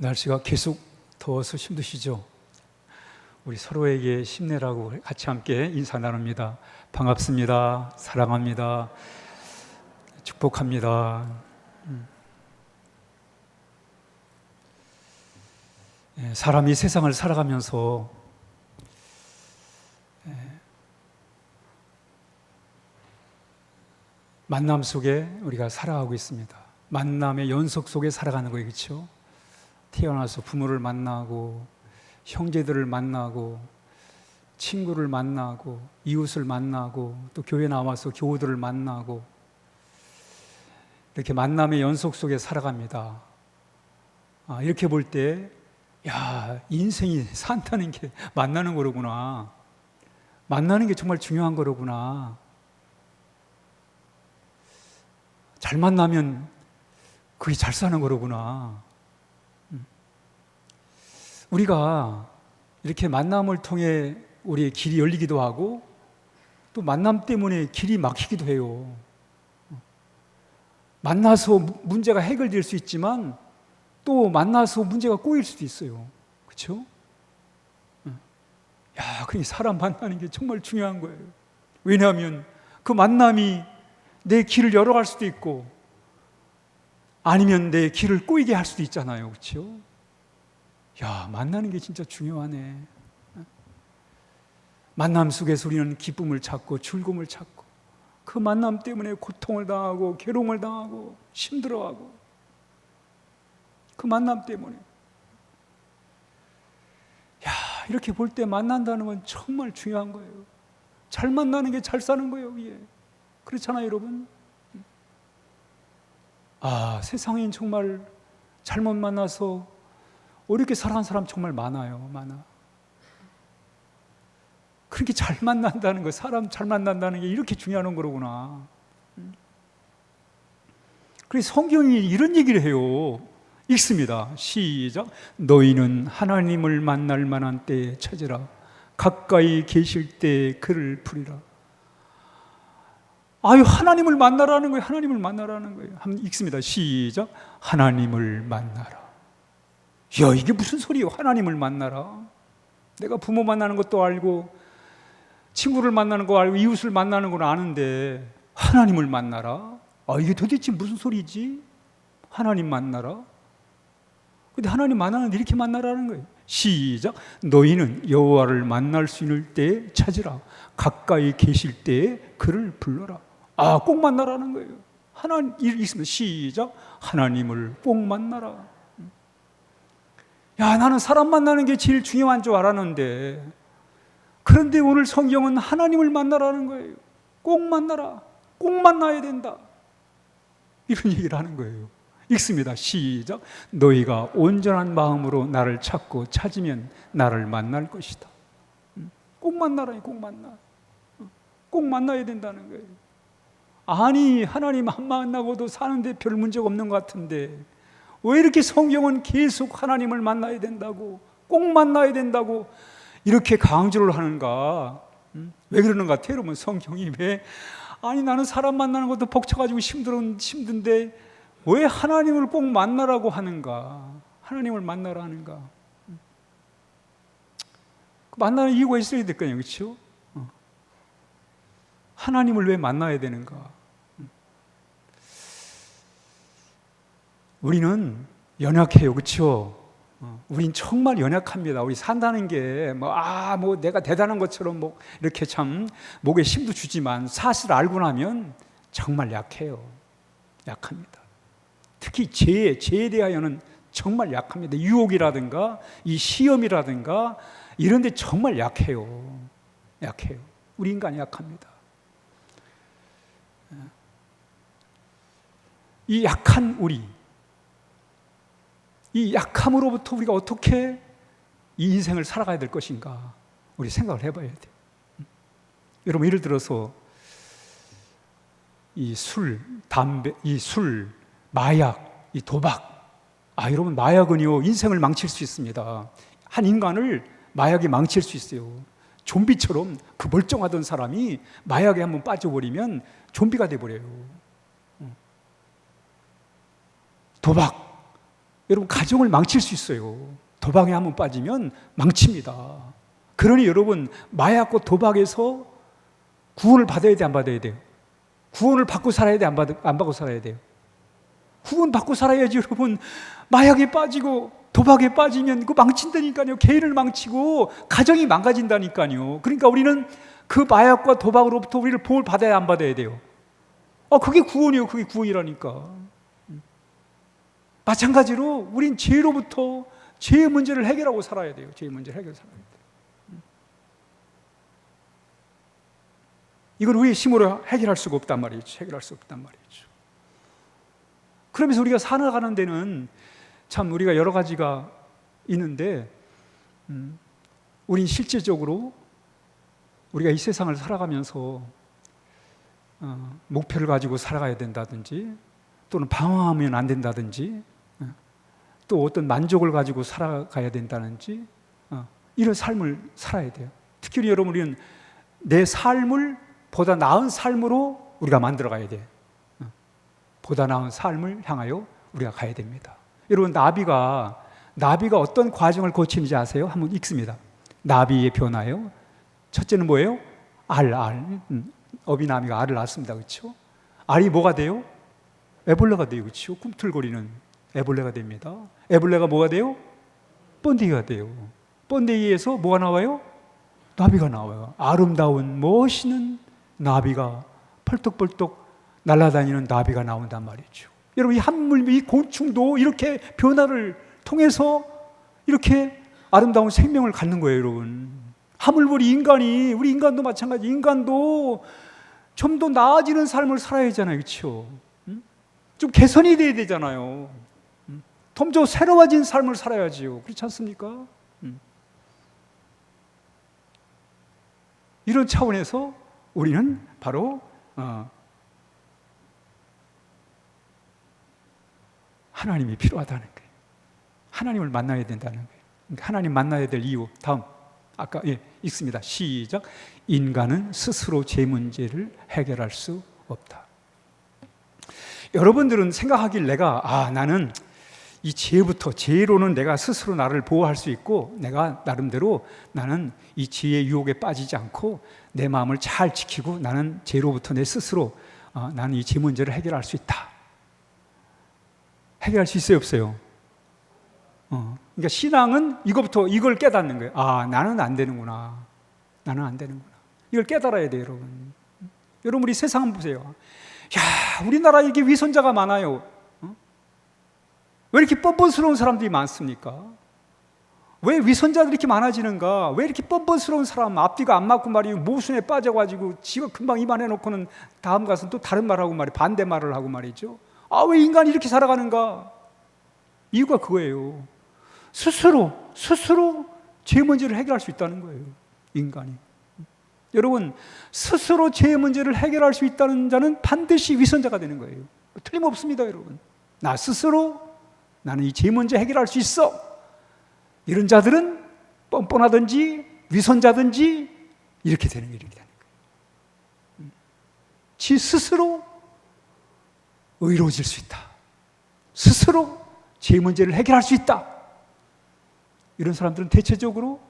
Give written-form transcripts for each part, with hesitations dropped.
날씨가 계속 더워서 힘드시죠? 우리 서로에게 힘내라고 같이 함께 인사 나눕니다. 반갑습니다. 사랑합니다. 축복합니다. 사람이 세상을 살아가면서 만남 속에 우리가 살아가고 있습니다. 만남의 연속 속에 살아가는 거예요, 그렇죠? 태어나서 부모를 만나고 형제들을 만나고 친구를 만나고 이웃을 만나고 또 교회 나와서 교우들을 만나고 이렇게 만남의 연속 속에 살아갑니다. 이렇게 볼 때 인생이 산다는 게 만나는 거로구나. 만나는 게 정말 중요한 거로구나. 잘 만나면 그게 잘 사는 거로구나. 우리가 이렇게 만남을 통해 우리의 길이 열리기도 하고 또 만남 때문에 길이 막히기도 해요. 만나서 문제가 해결될 수 있지만 또 만나서 문제가 꼬일 수도 있어요. 그렇죠? 그러니 사람 만나는 게 정말 중요한 거예요. 왜냐하면 그 만남이 내 길을 열어갈 수도 있고 아니면 내 길을 꼬이게 할 수도 있잖아요. 그렇죠? 만나는 게 진짜 중요하네. 만남 속에서 우리는 기쁨을 찾고 즐거움을 찾고 그 만남 때문에 고통을 당하고 괴로움을 당하고 힘들어하고 그 만남 때문에 이렇게 볼 때 만난다는 건 정말 중요한 거예요. 잘 만나는 게 잘 사는 거예요. 이게. 그렇잖아요, 여러분. 세상엔 정말 잘못 만나서 어렵게 살아간 사람 정말 많아요. 그렇게 잘 만난다는 거, 사람 잘 만난다는 게 이렇게 중요한 거로구나. 그래서 성경이 이런 얘기를 해요. 읽습니다. 시작. 너희는 하나님을 만날 만한 때에 찾으라. 가까이 계실 때에 그를 부리라. 하나님을 만나라는 거예요. 하나님을 만나라는 거예요. 한번 읽습니다. 시작. 하나님을 만나라. 이게 무슨 소리예요? 하나님을 만나라. 내가 부모 만나는 것도 알고 친구를 만나는 거 알고 이웃을 만나는 걸 아는데 하나님을 만나라? 이게 도대체 무슨 소리지? 하나님 만나라? 근데 하나님 만나는데 이렇게 만나라는 거예요. 시작. 너희는 여호와를 만날 수 있는 때에 찾으라. 가까이 계실 때에 그를 불러라. 꼭 만나라는 거예요. 하나님 있습니다. 시작. 하나님을 꼭 만나라. 나는 사람 만나는 게 제일 중요한 줄 알았는데 그런데 오늘 성경은 하나님을 만나라는 거예요. 꼭 만나라. 꼭 만나야 된다. 이런 얘기를 하는 거예요. 읽습니다. 시작. 너희가 온전한 마음으로 나를 찾고 찾으면 나를 만날 것이다. 꼭 만나라. 꼭 만나. 꼭 만나야 된다는 거예요. 하나님 안 만나고도 사는데 별 문제가 없는 것 같은데 왜 이렇게 성경은 계속 하나님을 만나야 된다고, 꼭 만나야 된다고 이렇게 강조를 하는가? 왜 그러는 것 같아요, 여러분? 성경이 왜? 나는 사람 만나는 것도 벅차가지고 힘든데 왜 하나님을 꼭 만나라고 하는가? 하나님을 만나라 하는가? 만나는 이유가 있어야 될 거예요, 그렇죠? 하나님을 왜 만나야 되는가? 우리는 연약해요, 그렇죠? 우린 정말 연약합니다. 우리 산다는 게 내가 대단한 것처럼 이렇게 참 목에 힘도 주지만 사실 알고 나면 정말 약해요. 약합니다. 특히 죄에 대하여는 정말 약합니다. 유혹이라든가 이 시험이라든가 이런 데 정말 약해요. 우리 인간 약합니다. 이 약한 이 약함으로부터 우리가 어떻게 이 인생을 살아가야 될 것인가 우리 생각을 해봐야 돼요. 여러분 예를 들어서 이 술, 담배, 마약, 이 도박 여러분 마약은요 인생을 망칠 수 있습니다. 한 인간을 마약이 망칠 수 있어요. 좀비처럼 그 멀쩡하던 사람이 마약에 한번 빠져버리면 좀비가 돼버려요. 도박 여러분 가정을 망칠 수 있어요. 도박에 한번 빠지면 망칩니다. 그러니 여러분 마약과 도박에서 구원을 받아야 돼, 안 받아야 돼요? 구원을 받고 살아야 돼, 안 받고 살아야 돼요? 구원 받고 살아야지. 여러분 마약에 빠지고 도박에 빠지면 그거 망친다니까요. 개인을 망치고 가정이 망가진다니까요. 그러니까 우리는 그 마약과 도박으로부터 우리를 보호를 받아야 안 받아야 돼요? 그게 구원이에요. 그게 구원이라니까. 마찬가지로 우린 죄로부터 죄의 문제를 해결하고 살아야 돼요. 죄의 문제를 해결하고 살아야 돼요. 이걸 우리의 힘으로 해결할 수가 없단 말이죠. 해결할 수 없단 말이죠. 그러면서 우리가 살아가는 데는 참 우리가 여러 가지가 있는데, 우린 실제적으로 우리가 이 세상을 살아가면서 목표를 가지고 살아가야 된다든지, 또는 방황하면 안 된다든지, 또 어떤 만족을 가지고 살아가야 된다든지, 이런 삶을 살아야 돼요. 특히 여러분, 우리는 내 삶을 보다 나은 삶으로 우리가 만들어가야 돼요. 보다 나은 삶을 향하여 우리가 가야 됩니다. 여러분, 나비가 어떤 과정을 거치는지 아세요? 한번 읽습니다. 나비의 변화요. 첫째는 뭐예요? 알. 어비나미가 알을 낳습니다. 그렇죠? 알이 뭐가 돼요? 애벌레가 돼요. 그렇죠? 꿈틀거리는 애벌레가 됩니다. 애벌레가 뭐가 돼요? 번데기가 돼요. 번데기에서 뭐가 나와요? 나비가 나와요. 아름다운 멋있는 나비가, 펄떡펄떡 날아다니는 나비가 나온단 말이죠. 여러분, 이 한물, 이 곤충도 이렇게 변화를 통해서 이렇게 아름다운 생명을 갖는 거예요, 여러분. 하물보리 우리 인간도 마찬가지. 인간도 좀 더 나아지는 삶을 살아야 하잖아요, 그렇죠? 좀 개선이 돼야 되잖아요. 좀 더 새로워진 삶을 살아야지요. 그렇지 않습니까? 이런 차원에서 우리는 바로 하나님이 필요하다는 거예요. 하나님을 만나야 된다는 거예요. 그러니까 하나님 만나야 될 이유, 다음 아까 읽습니다. 시작. 인간은 스스로 제 문제를 해결할 수 없다. 여러분들은 생각하길 나는 이 죄로는 내가 스스로 나를 보호할 수 있고, 내가 나름대로 나는 이 죄의 유혹에 빠지지 않고 내 마음을 잘 지키고 나는 죄로부터 내 스스로 나는 이 죄 문제를 해결할 수 있다. 해결할 수 있어요, 없어요? 그러니까 신앙은 이걸 깨닫는 거예요. 나는 안 되는구나. 나는 안 되는구나. 이걸 깨달아야 돼요, 여러분. 여러분, 우리 세상 한번 보세요. 우리나라에 이게 위선자가 많아요. 왜 이렇게 뻔뻔스러운 사람들이 많습니까? 왜 위선자들이 이렇게 많아지는가? 왜 이렇게 뻔뻔스러운 사람, 앞뒤가 안 맞고 말이에요, 모순에 빠져가지고 지가 금방 이만해놓고는 다음 가서 또 다른 말하고 반대 말을 하고 말이죠. 왜 인간이 이렇게 살아가는가? 이유가 그거예요. 스스로 죄 문제를 해결할 수 있다는 거예요, 인간이. 여러분, 스스로 죄 문제를 해결할 수 있다는 자는 반드시 위선자가 되는 거예요. 틀림없습니다, 여러분. 나 스스로 나는 이 죄 문제 해결할 수 있어. 이런 자들은 뻔뻔하든지 위선자든지 이렇게 되는 거예요. 지 스스로 의로워질 수 있다. 스스로 죄 문제를 해결할 수 있다. 이런 사람들은 대체적으로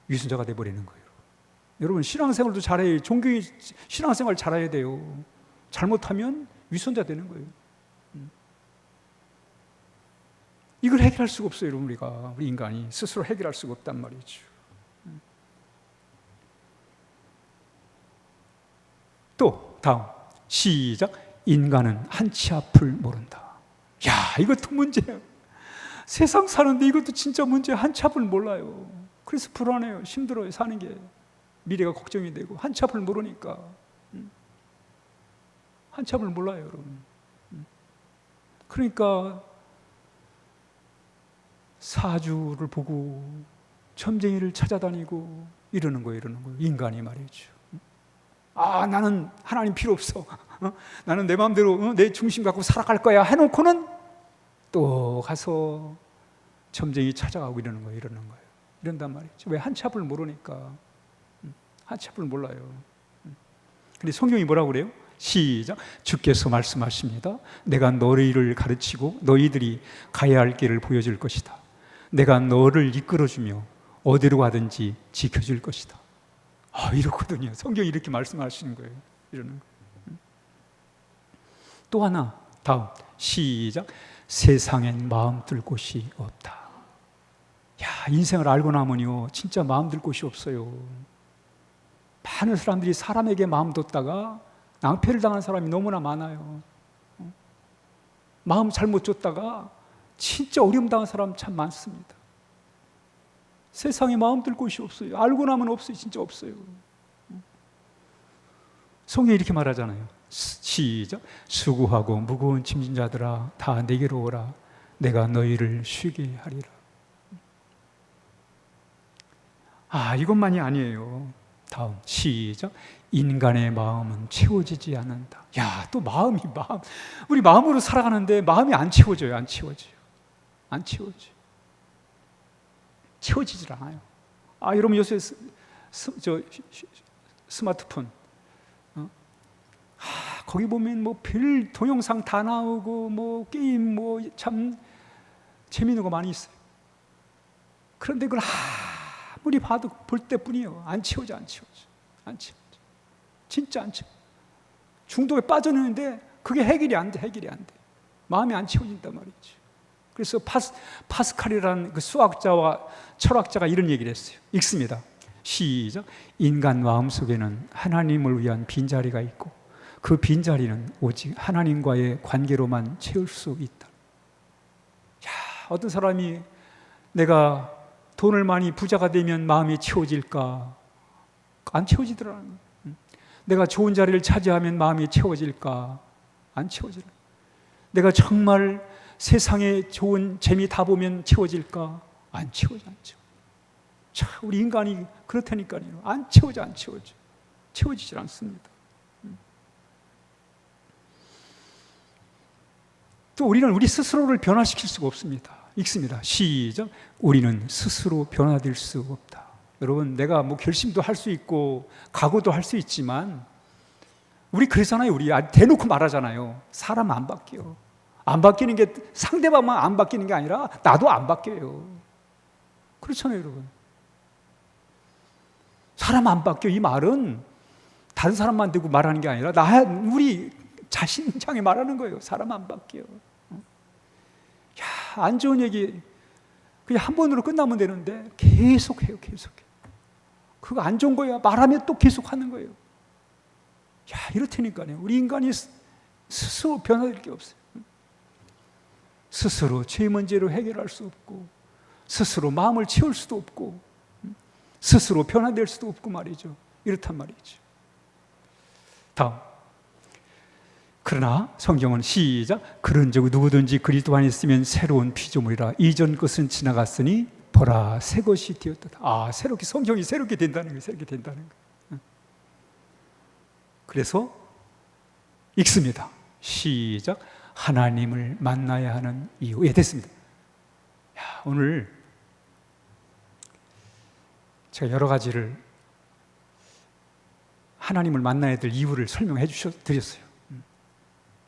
위선자가 되어버리는 거예요. 여러분, 신앙생활도 잘해야, 신앙생활 잘해야 돼요. 잘못하면 위선자 되는 거예요. 이걸 해결할 수가 없어요, 여러분. 우리 인간이 스스로 해결할 수가 없단 말이죠. 또 다음 시작. 인간은 한치 앞을 모른다. 이것도 문제예요. 세상 사는데 이것도 진짜 문제예요. 한치 앞을 몰라요. 그래서 불안해요. 힘들어요. 사는 게. 미래가 걱정이 되고 한치 앞을 모르니까. 한치 앞을 몰라요, 여러분. 그러니까 사주를 보고 점쟁이를 찾아다니고 이러는 거예요. 인간이 말이죠. 나는 하나님 필요 없어. 나는 내 마음대로 내 중심 갖고 살아갈 거야 해놓고는 또 가서 점쟁이 찾아가고 이러는 거예요. 이런단 말이죠. 왜? 한치 앞을 모르니까. 한치 앞을 몰라요. 근데 성경이 뭐라고 그래요? 시작. 주께서 말씀하십니다. 내가 너희를 가르치고 너희들이 가야 할 길을 보여줄 것이다. 내가 너를 이끌어주며 어디로 가든지 지켜줄 것이다. 이렇거든요. 성경이 이렇게 말씀하시는 거예요. 이러는 거예요. 또 하나, 다음. 시작. 세상엔 마음 둘 곳이 없다. 야, 인생을 알고 나면요, 진짜 마음 둘 곳이 없어요. 많은 사람들이 사람에게 마음 뒀다가 낭패를 당한 사람이 너무나 많아요. 마음 잘못 줬다가 진짜 어려움 당한 사람 참 많습니다. 세상에 마음 둘 곳이 없어요. 알고 나면 없어요. 진짜 없어요. 성경이 이렇게 말하잖아요. 시작. 수고하고 무거운 짐진 자들아 다 내게로 오라. 내가 너희를 쉬게 하리라. 이것만이 아니에요. 다음. 시작. 인간의 마음은 채워지지 않는다. 야, 또 마음. 우리 마음으로 살아가는데 마음이 안 채워져요. 안 채워져요. 채워지질 않아요. 여러분 요새 스마트폰 거기 보면 뭐 별 동영상 다 나오고 뭐 게임 뭐 참 재미있는 거 많이 있어요. 그런데 그걸 아무리 봐도 볼 때뿐이에요. 안 채워져. 진짜 안 채워. 중독에 빠져있는데 그게 해결이 안 돼. 마음이 안 채워진단 말이죠. 그래서 파스칼이라는 그 수학자와 철학자가 이런 얘기를 했어요. 읽습니다. 시작. 인간 마음속에는 하나님을 위한 빈자리가 있고 그 빈자리는 오직 하나님과의 관계로만 채울 수 있다. 야, 어떤 사람이 내가 돈을 많이 부자가 되면 마음이 채워질까? 안 채워지더라는 거예요. 내가 좋은 자리를 차지하면 마음이 채워질까? 안 채워지더라. 내가 정말 세상에 좋은 재미 다 보면 채워질까? 안 채워져. 자, 우리 인간이 그렇다니까요. 안 채워져. 채워지질 않습니다. 또 우리는 우리 스스로를 변화시킬 수가 없습니다. 읽습니다. 시작. 우리는 스스로 변화될 수 없다. 여러분, 내가 뭐 결심도 할 수 있고 각오도 할 수 있지만 우리 그러잖아요. 우리 대놓고 말하잖아요. 사람 안 바뀌어. 안 바뀌는 게 상대방만 안 바뀌는 게 아니라 나도 안 바뀌어요. 그렇잖아요, 여러분. 사람 안 바뀌어. 이 말은 다른 사람만 대고 말하는 게 아니라 우리 자신 향해 말하는 거예요. 사람 안 바뀌어. 야, 안 좋은 얘기 그냥 한 번으로 끝나면 되는데 계속해요. 그거 안 좋은 거야. 말하면 또 계속하는 거예요. 야, 이렇다니까요. 우리 인간이 스스로 변화될 게 없어요. 스스로 죄 문제로 해결할 수 없고 스스로 마음을 채울 수도 없고 스스로 변화될 수도 없고 말이죠. 이렇단 말이죠. 다음. 그러나 성경은 시작. 그런즉 누구든지 그리스도 안에 있으면 새로운 피조물이라. 이전 것은 지나갔으니 보라 새 것이 되었다. 새롭게 성경이 새롭게 된다는 거예요. 새롭게 된다는 거예요. 그래서 읽습니다. 시작. 하나님을 만나야 하는 이유. 됐습니다. 오늘 제가 여러 가지를 하나님을 만나야 될 이유를 설명해 드렸어요.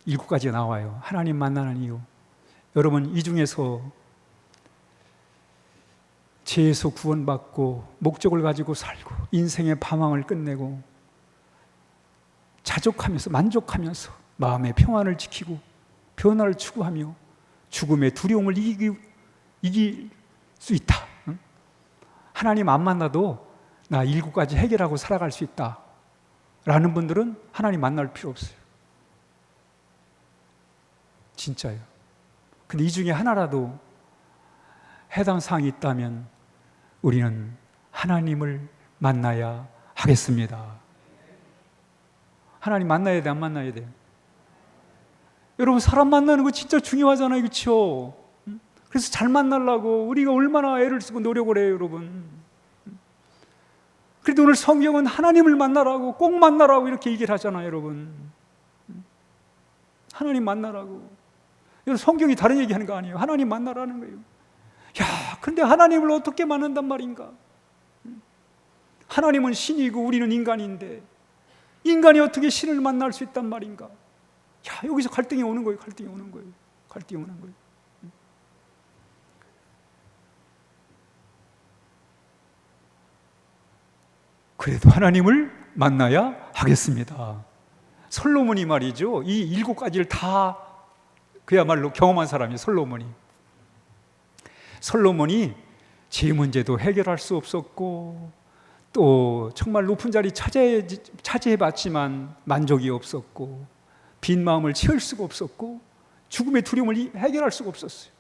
7가지가 나와요. 하나님 만나는 이유. 여러분, 이 중에서 죄에서 구원받고 목적을 가지고 살고 인생의 방황을 끝내고 자족하면서 만족하면서 마음의 평안을 지키고 변화를 추구하며 죽음의 두려움을 이길 수 있다. 하나님 안 만나도 나 7가지 해결하고 살아갈 수 있다 라는 분들은 하나님 만날 필요 없어요. 진짜요. 근데 이 중에 하나라도 해당 사항이 있다면 우리는 하나님을 만나야 하겠습니다. 하나님 만나야 돼, 안 만나야 돼요? 여러분, 사람 만나는 거 진짜 중요하잖아요. 그렇죠? 그래서 잘 만나려고 우리가 얼마나 애를 쓰고 노력을 해요, 여러분. 그래도 오늘 성경은 하나님을 만나라고, 꼭 만나라고 이렇게 얘기를 하잖아요, 여러분. 하나님 만나라고. 여러분, 성경이 다른 얘기하는 거 아니에요. 하나님 만나라는 거예요. 야, 근데 하나님을 어떻게 만난단 말인가? 하나님은 신이고 우리는 인간인데 인간이 어떻게 신을 만날 수 있단 말인가? 야, 여기서 갈등이 오는 거예요. 갈등이 오는 거예요. 갈등이 오는 거예요. 그래도 하나님을 만나야 하겠습니다. 솔로몬이 말이죠, 이 7가지를 다 그야말로 경험한 사람이 솔로몬이 제 문제도 해결할 수 없었고 또 정말 높은 자리 차지해봤지만 만족이 없었고 빈 마음을 채울 수가 없었고 죽음의 두려움을 해결할 수가 없었어요.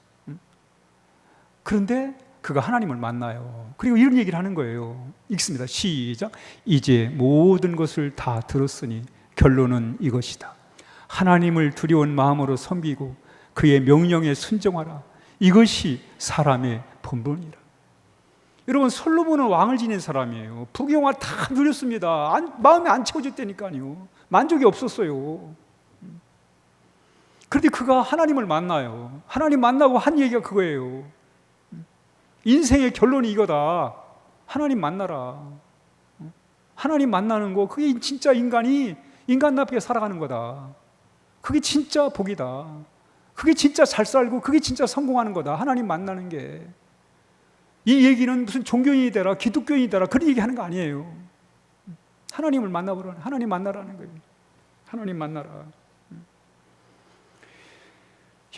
그런데 그가 하나님을 만나요. 그리고 이런 얘기를 하는 거예요. 읽습니다. 시작. 이제 모든 것을 다 들었으니 결론은 이것이다. 하나님을 두려운 마음으로 섬기고 그의 명령에 순종하라. 이것이 사람의 본분이라. 여러분, 솔로몬은 왕을 지낸 사람이에요. 부귀영화 다 누렸습니다. 마음이 안 채워졌다니까요. 만족이 없었어요. 그런데 그가 하나님을 만나요. 하나님 만나고 한 얘기가 그거예요. 인생의 결론이 이거다. 하나님 만나라. 하나님 만나는 거, 그게 진짜 인간답게 살아가는 거다. 그게 진짜 복이다. 그게 진짜 잘 살고 그게 진짜 성공하는 거다. 하나님 만나는 게. 이 얘기는 무슨 종교인이 되라, 기독교인이 되라 그런 얘기 하는 거 아니에요. 하나님을 만나보라. 하나님 만나라는 거예요. 하나님 만나라.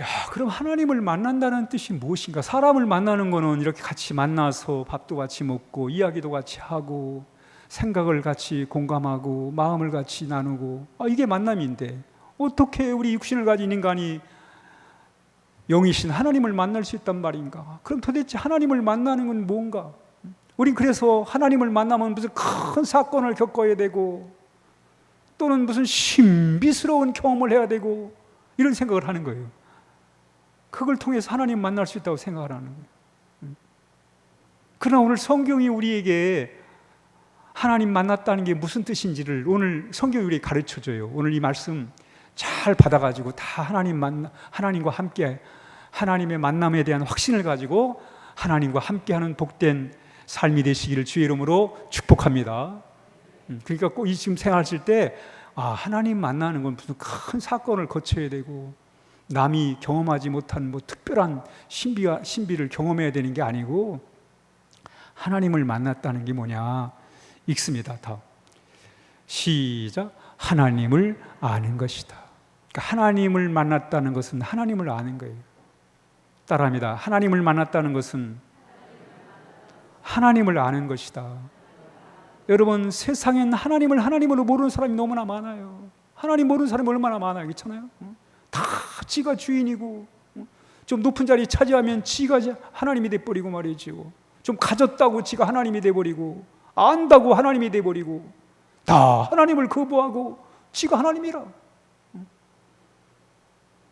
야, 그럼 하나님을 만난다는 뜻이 무엇인가? 사람을 만나는 거는 이렇게 같이 만나서 밥도 같이 먹고 이야기도 같이 하고 생각을 같이 공감하고 마음을 같이 나누고, 이게 만남인데 어떻게 우리 육신을 가진 인간이 영이신 하나님을 만날 수 있단 말인가? 그럼 도대체 하나님을 만나는 건 뭔가? 우린 그래서 하나님을 만나면 무슨 큰 사건을 겪어야 되고 또는 무슨 신비스러운 경험을 해야 되고 이런 생각을 하는 거예요. 그걸 통해서 하나님 만날 수 있다고 생각을 하는 거예요. 그러나 오늘 성경이 우리에게 하나님 만났다는 게 무슨 뜻인지를 오늘 성경이 우리에게 가르쳐줘요. 오늘 이 말씀 잘 받아가지고 다 하나님과 함께 하나님의 만남에 대한 확신을 가지고 하나님과 함께하는 복된 삶이 되시기를 주의 이름으로 축복합니다. 그러니까 꼭 이 지금 생활하실 때 하나님 만나는 건 무슨 큰 사건을 거쳐야 되고 남이 경험하지 못한 특별한 신비를 경험해야 되는 게 아니고 하나님을 만났다는 게 뭐냐? 읽습니다. 다 시작. 하나님을 아는 것이다. 그러니까 하나님을 만났다는 것은 하나님을 아는 거예요. 따라합니다. 하나님을 만났다는 것은 하나님을 아는 것이다. 여러분, 세상엔 하나님을 하나님으로 모르는 사람이 너무나 많아요. 하나님 모르는 사람이 얼마나 많아요. 그렇잖아요? 다 지가 주인이고 좀 높은 자리 차지하면 지가 하나님이 돼버리고 말이죠. 좀 가졌다고 지가 하나님이 돼버리고 안다고 하나님이 돼버리고 다 하나님을 거부하고 지가 하나님이라.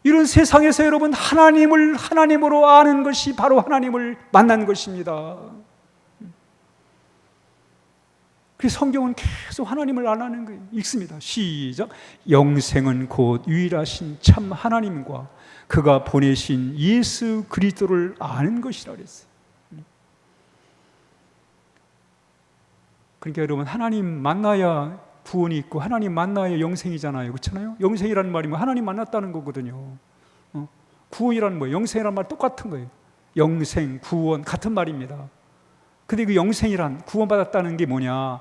이런 세상에서 여러분, 하나님을 하나님으로 아는 것이 바로 하나님을 만난 것입니다. 그래서 성경은 계속 하나님을 안 하는 거예요. 읽습니다. 시작. 영생은 곧 유일하신 참 하나님과 그가 보내신 예수 그리스도를 아는 것이라 그랬어요. 그러니까 여러분, 하나님 만나야 구원이 있고 하나님 만나야 영생이잖아요. 그렇잖아요? 영생이라는 말이 하나님 만났다는 거거든요. 구원이라는 뭐예요? 영생이라는 말 똑같은 거예요. 영생, 구원 같은 말입니다. 근데 그 영생이란 구원받았다는 게 뭐냐?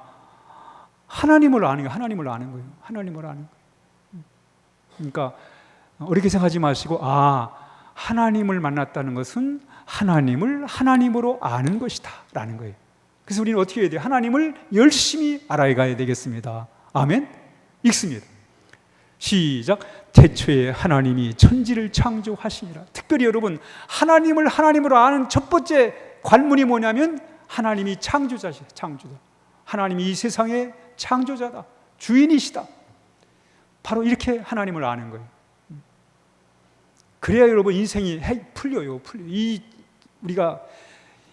하나님을 아는 거예요. 하나님을 아는 거예요. 하나님을 아는 거예요. 그러니까 어렵게 생각하지 마시고 하나님을 만났다는 것은 하나님을 하나님으로 아는 것이다 라는 거예요. 그래서 우리는 어떻게 해야 돼요? 하나님을 열심히 알아가야 되겠습니다. 아멘? 읽습니다. 시작. 태초에 하나님이 천지를 창조하시니라. 특별히 여러분, 하나님을 하나님으로 아는 첫 번째 관문이 뭐냐면 하나님이 창조자시다. 창조자. 하나님이 이 세상의 창조자다. 주인이시다. 바로 이렇게 하나님을 아는 거예요. 그래야 여러분 인생이 풀려요. 우리가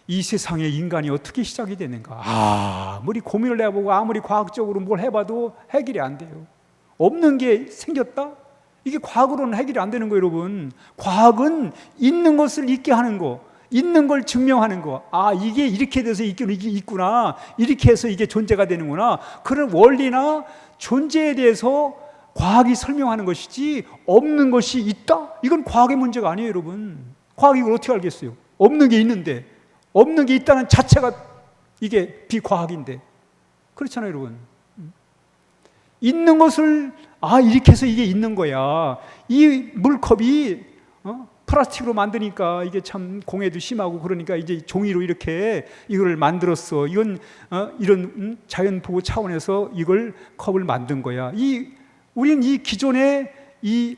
이 세상에 인간이 어떻게 시작이 되는가? 아무리 고민을 해보고 아무리 과학적으로 뭘 해봐도 해결이 안 돼요. 없는 게 생겼다? 이게 과학으로는 해결이 안 되는 거예요, 여러분. 과학은 있는 것을 있게 하는 거, 있는 걸 증명하는 거. 이게 이렇게 돼서 있구나. 이렇게 해서 이게 존재가 되는구나. 그런 원리나 존재에 대해서 과학이 설명하는 것이지 없는 것이 있다? 이건 과학의 문제가 아니에요, 여러분. 과학이 이걸 어떻게 알겠어요? 없는 게 있는데, 없는 게 있다는 자체가 이게 비과학인데. 그렇잖아요, 여러분. 있는 것을 이렇게 해서 이게 있는 거야. 이 물컵이 플라스틱으로 만드니까 이게 참 공해도 심하고 그러니까 이제 종이로 이렇게 이걸 만들었어. 이건 이런 자연 보호 차원에서 이걸 컵을 만든 거야. 우리는 이 기존의 이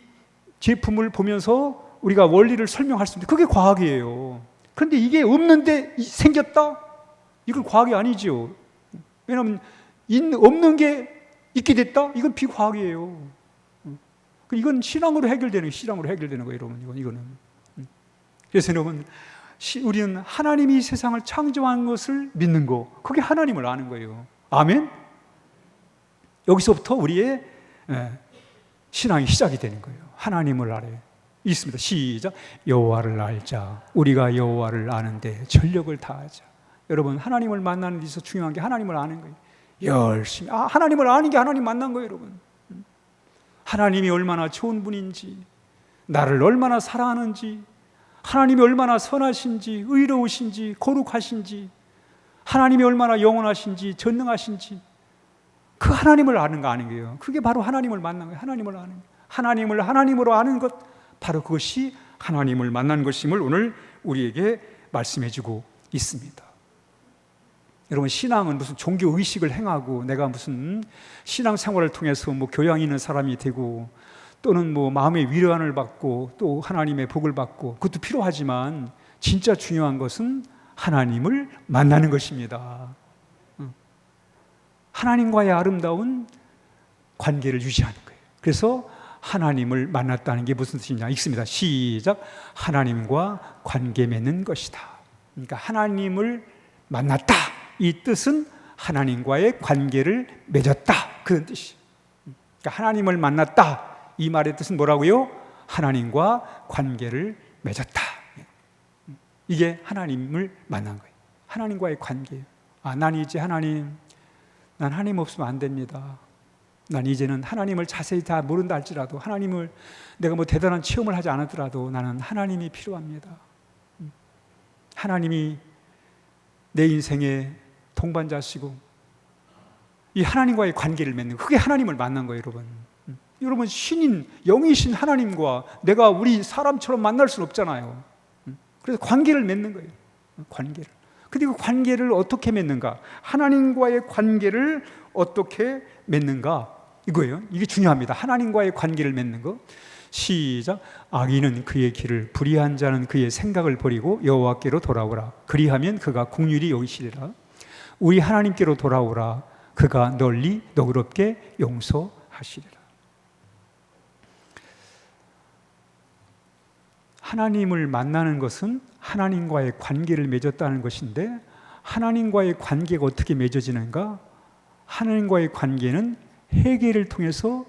제품을 보면서 우리가 원리를 설명할 수 있는데 그게 과학이에요. 그런데 이게 없는데 생겼다? 이건 과학이 아니죠. 왜냐하면 없는 게 있게 됐다? 이건 비과학이에요. 이건 신앙으로 해결되는 거예요, 여러분. 이거는. 그래서 여러분, 우리는 하나님이 세상을 창조한 것을 믿는 거, 그게 하나님을 아는 거예요. 아멘? 여기서부터 우리의 신앙이 시작이 되는 거예요. 하나님을 알아요. 있습니다. 시작. 여호와를 알자. 우리가 여호와를 아는데 전력을 다하자. 여러분, 하나님을 만나는 데서 중요한 게 하나님을 아는 거예요. 열심히. 하나님을 아는 게 하나님 만난 거예요, 여러분. 하나님이 얼마나 좋은 분인지, 나를 얼마나 사랑하는지, 하나님이 얼마나 선하신지, 의로우신지, 거룩하신지, 하나님이 얼마나 영원하신지, 전능하신지, 그 하나님을 아는 거예요. 그게 바로 하나님을 만난 거예요. 하나님을 아는 거예요. 하나님을 하나님으로 아는 것, 바로 그것이 하나님을 만난 것임을 오늘 우리에게 말씀해 주고 있습니다. 여러분, 신앙은 무슨 종교 의식을 행하고 내가 무슨 신앙 생활을 통해서 교양 있는 사람이 되고 또는 마음의 위로안을 받고 또 하나님의 복을 받고 그것도 필요하지만 진짜 중요한 것은 하나님을 만나는 것입니다. 하나님과의 아름다운 관계를 유지하는 거예요. 그래서 하나님을 만났다는 게 무슨 뜻이냐? 읽습니다. 시작. 하나님과 관계 맺는 것이다. 그러니까 하나님을 만났다. 이 뜻은 하나님과의 관계를 맺었다. 그런 뜻이에요. 그러니까 하나님을 만났다. 이 말의 뜻은 뭐라고요? 하나님과 관계를 맺었다. 이게 하나님을 만난 거예요. 하나님과의 관계예요. 난 이제 난 하나님 없으면 안 됩니다. 난 이제는 하나님을 자세히 다 모른다 할지라도 하나님을 내가 대단한 체험을 하지 않았더라도 나는 하나님이 필요합니다. 하나님이 내 인생의 동반자시고 이 하나님과의 관계를 맺는 거, 그게 하나님을 만난 거예요, 여러분. 여러분, 신인, 영이신 하나님과 내가 우리 사람처럼 만날 수는 없잖아요. 그래서 관계를 맺는 거예요. 관계를. 근데 그 관계를 어떻게 맺는가? 하나님과의 관계를 어떻게 맺는가? 이거예요. 이게 중요합니다. 하나님과의 관계를 맺는 거. 시작. 악인은 그의 길을, 불의한 자는 그의 생각을 버리고 여호와께로 돌아오라. 그리하면 그가 긍휼히 여기시리라. 우리 하나님께로 돌아오라. 그가 널리 너그럽게 용서하시리라. 하나님을 만나는 것은 하나님과의 관계를 맺었다는 것인데, 하나님과의 관계가 어떻게 맺어지는가? 하나님과의 관계는 회개를 통해서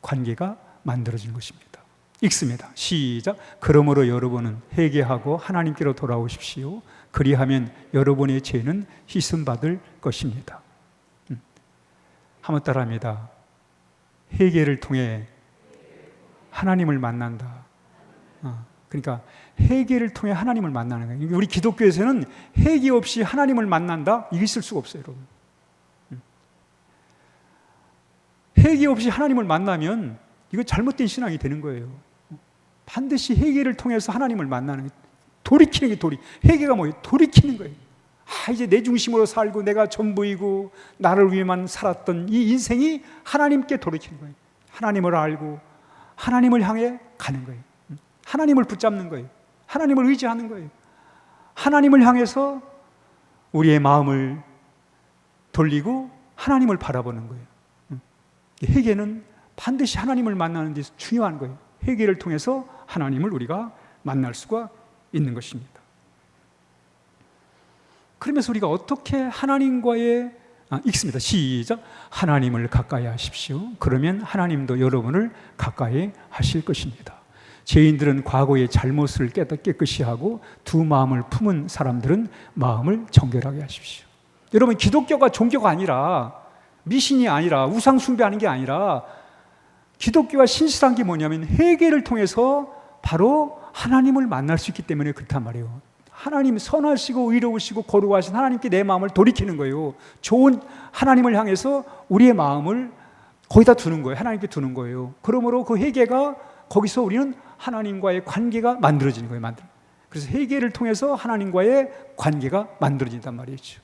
관계가 만들어진 것입니다. 읽습니다. 시작. 그러므로 여러분은 회개하고 하나님께로 돌아오십시오. 그리하면 여러분의 죄는 씻음받을 것입니다. 한번 따라합니다. 회개를 통해 하나님을 만난다. 그러니까 회개를 통해 하나님을 만나는 거예요. 우리 기독교에서는 회개 없이 하나님을 만난다? 이게 있을 수가 없어요, 여러분. 회개 없이 하나님을 만나면 이거 잘못된 신앙이 되는 거예요. 반드시 회개를 통해서 하나님을 만나는 거예요. 돌이키는 게 회개가 뭐예요? 돌이키는 거예요. 이제 내 중심으로 살고 내가 전부이고 나를 위해만 살았던 이 인생이 하나님께 돌이키는 거예요. 하나님을 알고 하나님을 향해 가는 거예요. 하나님을 붙잡는 거예요. 하나님을 의지하는 거예요. 하나님을 향해서 우리의 마음을 돌리고 하나님을 바라보는 거예요. 회개는 반드시 하나님을 만나는 데 중요한 거예요. 회개를 통해서 하나님을 우리가 만날 수가 있는 것입니다. 그러면서 우리가 어떻게 하나님과의 읽습니다. 시작. 하나님을 가까이 하십시오. 그러면 하나님도 여러분을 가까이 하실 것입니다. 죄인들은 과거의 잘못을 깨끗이 하고 두 마음을 품은 사람들은 마음을 정결하게 하십시오. 여러분, 기독교가 종교가 아니라 미신이 아니라 우상 숭배하는 게 아니라 기독교가 신실한 게 뭐냐면 회개를 통해서 바로 하나님을 만날 수 있기 때문에 그렇단 말이에요. 하나님 선하시고 의로우시고 거룩하신 하나님께 내 마음을 돌이키는 거예요. 좋은 하나님을 향해서 우리의 마음을 거기다 두는 거예요. 하나님께 두는 거예요. 그러므로 그 회개가 거기서 우리는 하나님과의 관계가 만들어지는 거예요. 그래서 회개를 통해서 하나님과의 관계가 만들어진단 말이죠.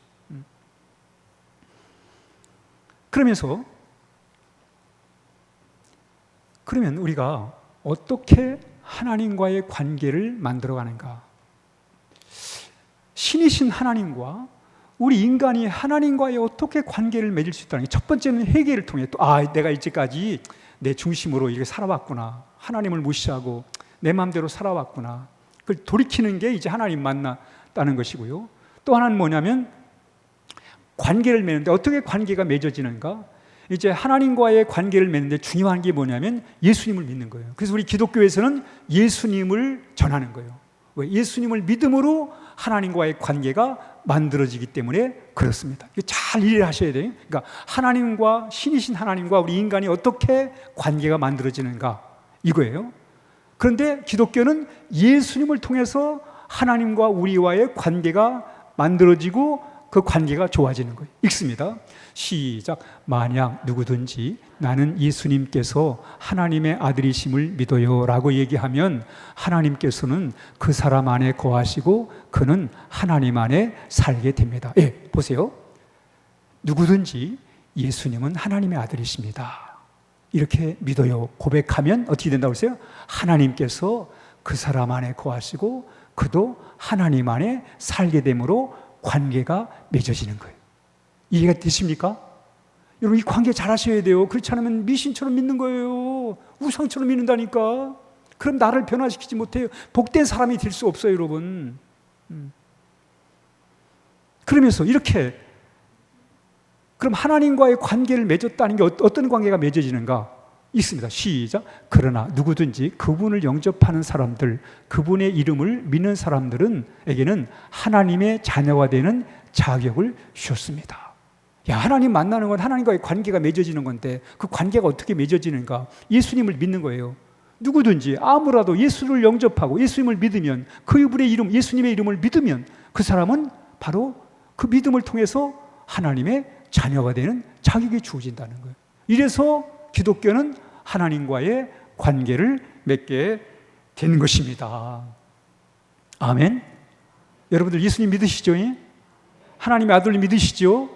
그러면 우리가 어떻게 하나님과의 관계를 만들어가는가? 신이신 하나님과 우리 인간이 하나님과의 어떻게 관계를 맺을 수 있다는 게 첫 번째는 회개를 통해 또 내가 이제까지 내 중심으로 이렇게 살아왔구나. 하나님을 무시하고 내 마음대로 살아왔구나. 그걸 돌이키는 게 이제 하나님 만났다는 것이고요. 또 하나는 뭐냐면 관계를 맺는데 어떻게 관계가 맺어지는가? 이제 하나님과의 관계를 맺는데 중요한 게 뭐냐면 예수님을 믿는 거예요. 그래서 우리 기독교에서는 예수님을 전하는 거예요. 왜? 예수님을 믿음으로 하나님과의 관계가 만들어지기 때문에 그렇습니다. 잘 이해를 하셔야 돼요. 그러니까 하나님과 신이신 하나님과 우리 인간이 어떻게 관계가 만들어지는가 이거예요. 그런데 기독교는 예수님을 통해서 하나님과 우리와의 관계가 만들어지고 그 관계가 좋아지는 거예요. 읽습니다. 시작. 만약 누구든지 나는 예수님께서 하나님의 아들이심을 믿어요 라고 얘기하면 하나님께서는 그 사람 안에 거하시고 그는 하나님 안에 살게 됩니다. 예, 보세요. 누구든지 예수님은 하나님의 아들이십니다. 이렇게 믿어요 고백하면 어떻게 된다고 했어요? 하나님께서 그 사람 안에 거하시고 그도 하나님 안에 살게 되므로 관계가 맺어지는 거예요. 이해가 되십니까? 여러분 이 관계 잘 하셔야 돼요. 그렇지 않으면 미신처럼 믿는 거예요. 우상처럼 믿는다니까. 그럼 나를 변화시키지 못해요. 복된 사람이 될 수 없어요, 여러분. 그러면서 이렇게 그럼 하나님과의 관계를 맺었다는 게 어떤 관계가 맺어지는가? 있습니다. 시작. 그러나 누구든지 그분을 영접하는 사람들, 그분의 이름을 믿는 사람들에게는 하나님의 자녀가 되는 자격을 주셨습니다. 야, 하나님 만나는 건 하나님과의 관계가 맺어지는 건데 그 관계가 어떻게 맺어지는가? 예수님을 믿는 거예요. 누구든지 아무라도 예수를 영접하고 예수님을 믿으면 그분의 이름, 예수님의 이름을 믿으면 그 사람은 바로 그 믿음을 통해서 하나님의 자녀가 되는 자격이 주어진다는 거예요. 이래서 기독교는 하나님과의 관계를 맺게 된 것입니다. 아멘. 여러분들 예수님 믿으시죠? 하나님의 아들을 믿으시죠?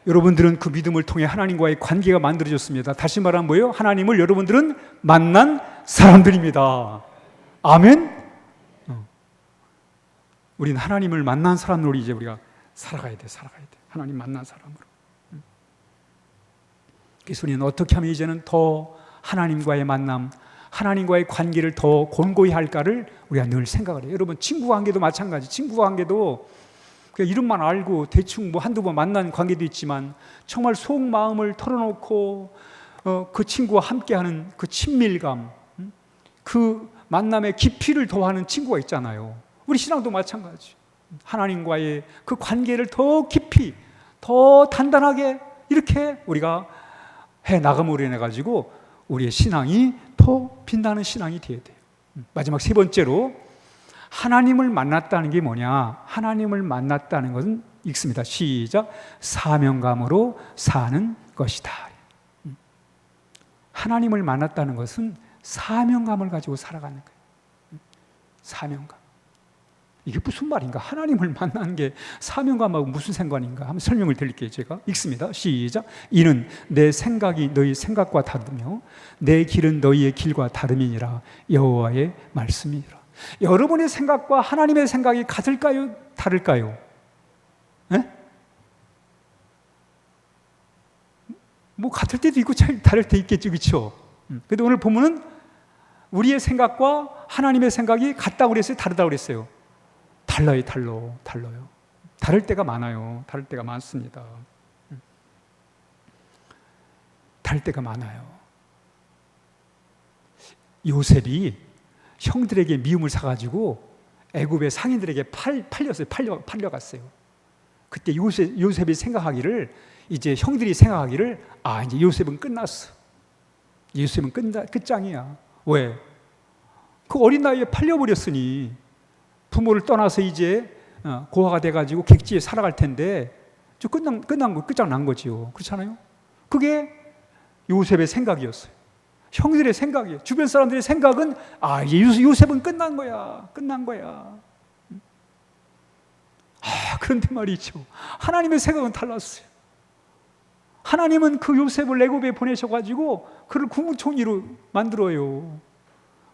여러분들은 그 믿음을 통해 하나님과의 관계가 만들어졌습니다. 다시 말하면 뭐예요? 하나님을 여러분들은 만난 사람들입니다. 아멘. 우리는 하나님을 만난 사람으로 이제 우리가 살아가야 돼. 하나님 만난 사람으로. 그래서 우리는 어떻게 하면 이제는 더 하나님과의 만남, 하나님과의 관계를 더 권고히 할까를 우리가 늘 생각을 해요. 여러분 친구 관계도 마찬가지. 친구 관계도 그냥 이름만 알고 대충 뭐 한두 번 만난 관계도 있지만 정말 속마음을 털어놓고 그 친구와 함께하는 그 친밀감, 그 만남의 깊이를 더하는 친구가 있잖아요. 우리 신앙도 마찬가지. 하나님과의 그 관계를 더 깊이, 더 단단하게 이렇게 우리가 해 나감으로 인해 가지고 우리의 신앙이 더 빛나는 신앙이 되어야 돼요. 마지막 세 번째로 하나님을 만났다는 게 뭐냐? 하나님을 만났다는 것은 읽습니다. 시작. 사명감으로 사는 것이다. 하나님을 만났다는 것은 사명감을 가지고 살아가는 거예요. 사명감. 이게 무슨 말인가? 하나님을 만나는 게 사명감하고 무슨 상관인가? 한번 설명을 드릴게요. 제가 읽습니다. 시작. 이는 내 생각이 너희 생각과 다르며 내 길은 너희의 길과 다름이니라. 여호와의 말씀이니라. 여러분의 생각과 하나님의 생각이 같을까요? 다를까요? 네? 뭐 같을 때도 있고 다를 때 있겠죠, 그렇죠? 그런데 오늘 보면은 우리의 생각과 하나님의 생각이 같다고 그랬어요, 다르다고 그랬어요? 달라요. 다를 때가 많아요. 다를 때가 많습니다. 다를 때가 많아요. 요셉이 형들에게 미움을 사가지고 애굽의 상인들에게 팔려갔어요. 그때 요셉이 생각하기를 이제 형들이 생각하기를 이제 요셉은 끝났어. 요셉은 끝장이야. 왜? 그 어린 나이에 팔려버렸으니 부모를 떠나서 이제 고아가 돼가지고 객지에 살아갈 텐데 끝장난 거지요. 그렇잖아요? 그게 요셉의 생각이었어요. 형들의 생각이에요. 주변 사람들의 생각은 요셉은 끝난 거야. 그런데 말이죠. 하나님의 생각은 달랐어요. 하나님은 그 요셉을 애굽에 보내셔가지고 그를 국무총리로 만들어요.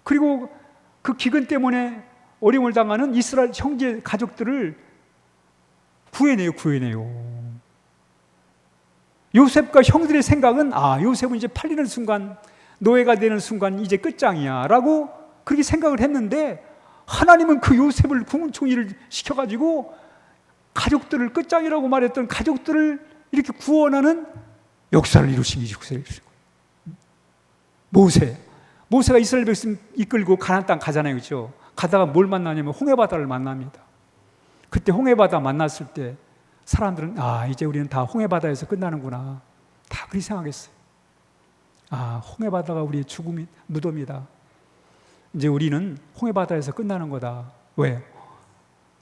그리고 그 기근 때문에 어려움을 당하는 이스라엘 형제 가족들을 구해내요. 요셉과 형들의 생각은 요셉은 이제 팔리는 순간, 노예가 되는 순간 이제 끝장이야 라고 그렇게 생각을 했는데, 하나님은 그 요셉을 국무총리를 시켜가지고 가족들을, 끝장이라고 말했던 가족들을 이렇게 구원하는 역사를 이루신 거예요. 모세가 이스라엘 백성 이끌고 가나안 땅 가잖아요. 그렇죠? 가다가 뭘 만나냐면 홍해바다를 만납니다. 그때 홍해바다 만났을 때 사람들은 이제 우리는 다 홍해바다에서 끝나는구나, 다 그렇게 생각했어요. 홍해바다가 우리의 죽음이 무덤이다. 이제 우리는 홍해바다에서 끝나는 거다. 왜?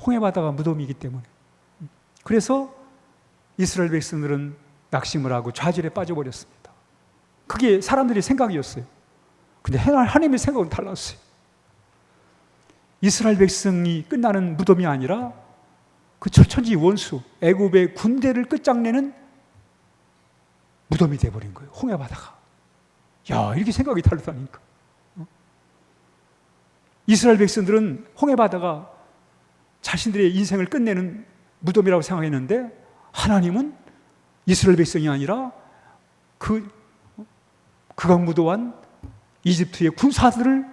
홍해바다가 무덤이기 때문에. 그래서 이스라엘 백성들은 낙심을 하고 좌절에 빠져버렸습니다. 그게 사람들의 생각이었어요. 근데 하나님의 생각은 달랐어요. 이스라엘 백성이 끝나는 무덤이 아니라 그 천지 원수 애굽의 군대를 끝장내는 무덤이 돼버린 거예요. 홍해바다가. 이렇게 생각이 다르다니까. 이스라엘 백성들은 홍해바다가 자신들의 인생을 끝내는 무덤이라고 생각했는데, 하나님은 이스라엘 백성이 아니라 그 극악무도한 이집트의 군사들을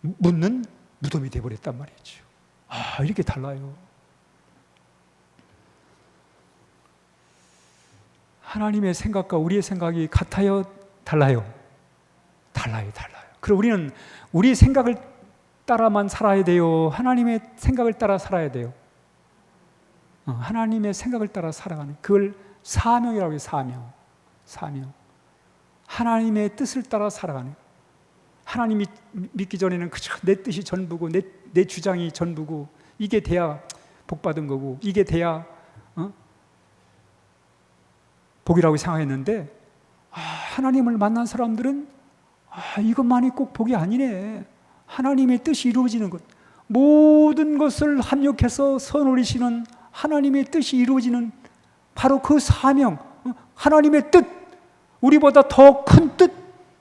묻는 무덤이 되어버렸단 말이죠. 이렇게 달라요. 하나님의 생각과 우리의 생각이 같아요? 달라요? 달라요. 그럼 우리는 우리의 생각을 따라만 살아야 돼요? 하나님의 생각을 따라 살아야 돼요? 하나님의 생각을 따라 살아가는, 그걸 사명이라고 해요. 사명. 하나님의 뜻을 따라 살아가는. 하나님이 믿기 전에는 그저 내 뜻이 전부고 내 주장이 전부고, 이게 돼야 복받은 거고, 이게 돼야 복이라고 생각했는데, 하나님을 만난 사람들은 이것만이 꼭 복이 아니네. 하나님의 뜻이 이루어지는 것, 모든 것을 합력해서 선올리시는 하나님의 뜻이 이루어지는 바로 그 사명, 하나님의 뜻, 우리보다 더 큰 뜻,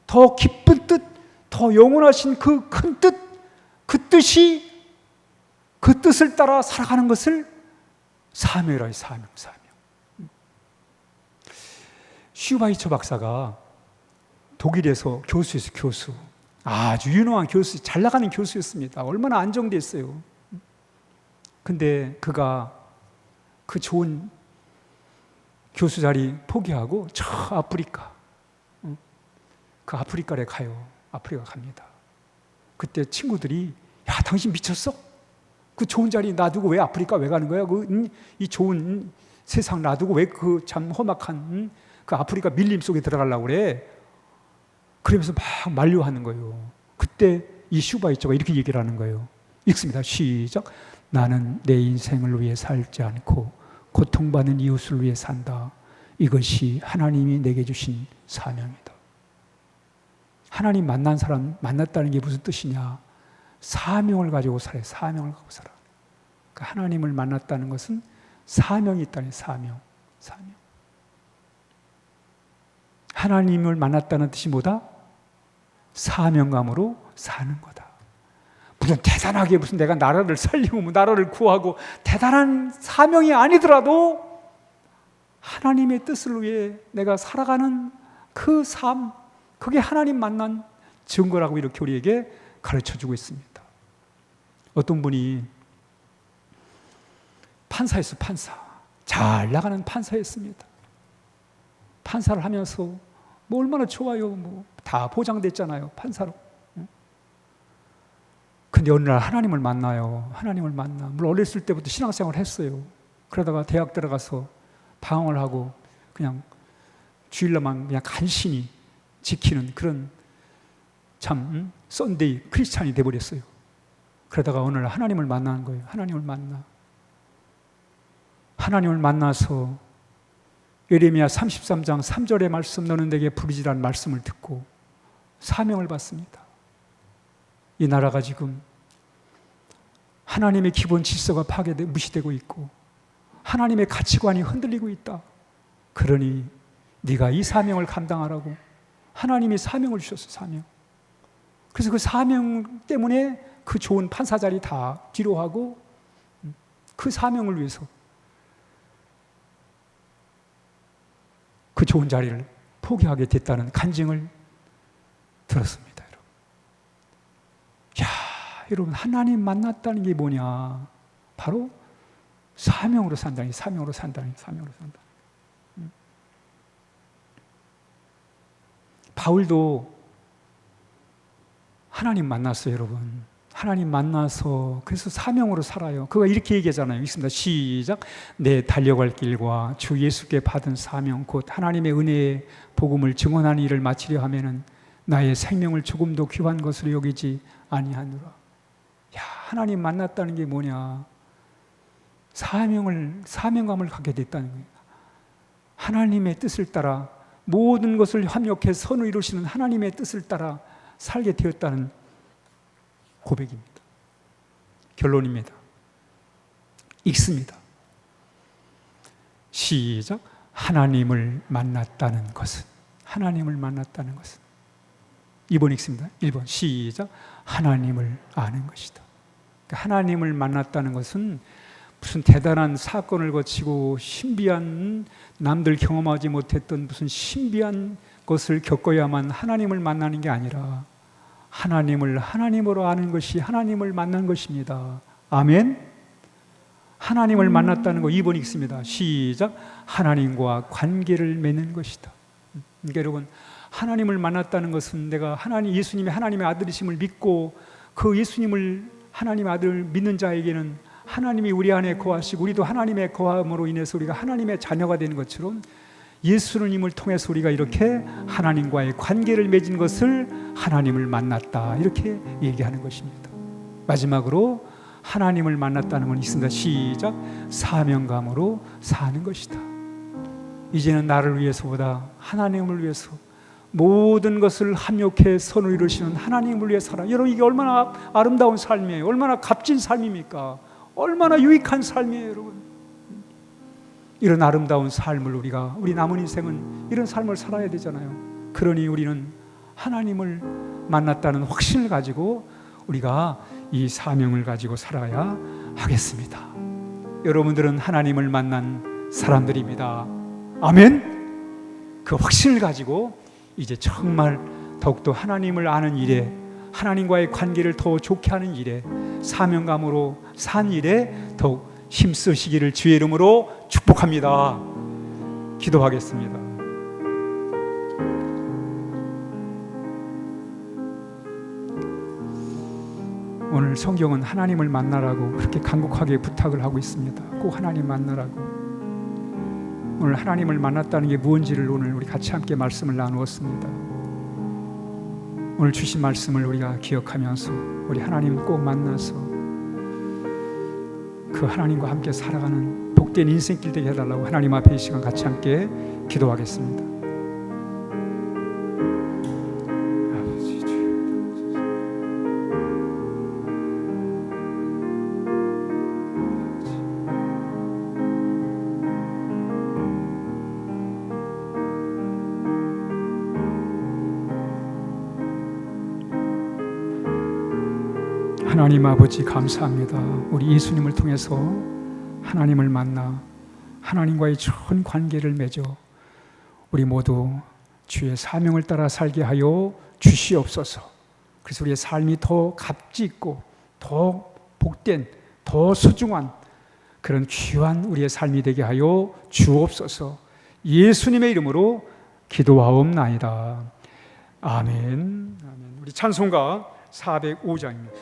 더 깊은 뜻, 더 영원하신 그 큰 뜻, 그 뜻을 따라 살아가는 것을 사명이라 해요. 사명. 슈바이처 박사가 독일에서 교수였어요. 교수. 아주 유능한 교수, 잘 나가는 교수였습니다. 얼마나 안정됐어요. 근데 그가 그 좋은 교수 자리 포기하고 저 아프리카, 그 아프리카에 가요. 아프리카 갑니다. 그때 친구들이 당신 미쳤어? 그 좋은 자리 놔두고 왜 아프리카 왜 가는 거야? 이 좋은 세상 놔두고 왜 그 참 험악한 그 아프리카 밀림 속에 들어가려고 그래? 그러면서 막 만류하는 거예요. 그때 이 슈바이처가 이렇게 얘기를 하는 거예요. 읽습니다. 시작. 나는 내 인생을 위해 살지 않고 고통받는 이웃을 위해 산다. 이것이 하나님이 내게 주신 사명이다. 하나님 만난 사람 만났다는 게 무슨 뜻이냐? 사명을 가지고 살아요. 사명을 갖고 살아. 그러니까 하나님을 만났다는 것은 사명이 있다는 사명. 하나님을 만났다는 뜻이 뭐다? 사명감으로 사는 거다. 무슨 대단하게 무슨 내가 나라를 살리고 나라를 구하고 대단한 사명이 아니더라도 하나님의 뜻을 위해 내가 살아가는 그 삶, 그게 하나님 만난 증거라고 이렇게 우리에게 가르쳐주고 있습니다. 어떤 분이 판사였어요. 판사. 잘 나가는 판사였습니다. 판사를 하면서 얼마나 좋아요. 다 보장됐잖아요. 판사로. 근데 어느 날 하나님을 만나요. 하나님을 만나. 물론 어렸을 때부터 신앙생활을 했어요. 그러다가 대학 들어가서 방황을 하고 그냥 주일날만 그냥 간신히 지키는 그런 참 썬데이 크리스찬이 돼버렸어요. 그러다가 어느 날 하나님을 만나는 거예요. 하나님을 만나서 예레미야 33장 3절의 말씀, 너는 내게 부르짖으라는 말씀을 듣고 사명을 받습니다. 이 나라가 지금 하나님의 기본 질서가 무시되고 있고 하나님의 가치관이 흔들리고 있다. 그러니 네가 이 사명을 감당하라고 하나님이 사명을 주셨어. 사명. 그래서 그 사명 때문에 그 좋은 판사 자리 다 뒤로 하고 그 사명을 위해서 그 좋은 자리를 포기하게 됐다는 간증을 들었습니다. 여러분. 야, 여러분, 하나님 만났다는 게 뭐냐? 바로 사명으로 산다니. 바울도 하나님 만났어요, 여러분. 하나님 만나서 그래서 사명으로 살아요. 그가 이렇게 얘기하잖아요. 있습니다. 시작. 내 달려갈 길과 주 예수께 받은 사명 곧 하나님의 은혜의 복음을 증언하는 일을 마치려 하면은 나의 생명을 조금도 귀한 것으로 여기지 아니하노라. 야, 하나님 만났다는 게 뭐냐? 사명감을 갖게 됐다는 거예요. 하나님의 뜻을 따라 모든 것을 합력해 선을 이루시는 하나님의 뜻을 따라 살게 되었다는 고백입니다. 결론입니다. 읽습니다. 시작. 하나님을 만났다는 것은 2번 읽습니다. 1번 시작. 하나님을 아는 것이다. 그러니까 하나님을 만났다는 것은 무슨 대단한 사건을 거치고 신비한 남들 경험하지 못했던 무슨 신비한 것을 겪어야만 하나님을 만나는 게 아니라 하나님을 하나님으로 아는 것이 하나님을 만난 것입니다. 아멘. 하나님을 만났다는 거 2번 읽습니다. 시작. 하나님과 관계를 맺는 것이다. 그러니까 여러분, 하나님을 만났다는 것은 내가 예수님이 하나님의 아들이심을 믿고 그 예수님을 하나님의 아들을 믿는 자에게는 하나님이 우리 안에 거하시고 우리도 하나님의 거함으로 인해서 우리가 하나님의 자녀가 되는 것처럼 예수님을 통해서 우리가 이렇게 하나님과의 관계를 맺은 것을 하나님을 만났다, 이렇게 얘기하는 것입니다. 마지막으로 하나님을 만났다는 건 있습니다. 시작. 사명감으로 사는 것이다. 이제는 나를 위해서보다 하나님을 위해서 모든 것을 합력해 선을 이루시는 하나님을 위해 살아. 여러분, 이게 얼마나 아름다운 삶이에요. 얼마나 값진 삶입니까? 얼마나 유익한 삶이에요, 여러분. 이런 아름다운 삶을 우리 남은 인생은 이런 삶을 살아야 되잖아요. 그러니 우리는 하나님을 만났다는 확신을 가지고 우리가 이 사명을 가지고 살아야 하겠습니다. 여러분들은 하나님을 만난 사람들입니다. 아멘. 그 확신을 가지고 이제 정말 더욱더 하나님을 아는 일에, 하나님과의 관계를 더 좋게 하는 일에, 사명감으로 산 일에 더욱 힘쓰시기를 주의 이름으로 축복합니다. 기도하겠습니다. 오늘 성경은 하나님을 만나라고 그렇게 간곡하게 부탁을 하고 있습니다. 꼭 하나님 만나라고. 오늘 하나님을 만났다는 게 무엇인지를 오늘 우리 같이 함께 말씀을 나누었습니다. 오늘 주신 말씀을 우리가 기억하면서 우리 하나님 꼭 만나서 그 하나님과 함께 살아가는 복된 인생길 되게 해달라고 하나님 앞에 이 시간 같이 함께 기도하겠습니다. 하나님 아버지 감사합니다. 우리 예수님을 통해서 하나님을 만나 하나님과의 좋은 관계를 맺어 우리 모두 주의 사명을 따라 살게 하여 주시옵소서. 그래서 우리의 삶이 더 값지 있고 더 복된, 더 소중한 그런 귀한 우리의 삶이 되게 하여 주옵소서. 예수님의 이름으로 기도하옵나이다. 아멘. 우리 찬송가 405장입니다.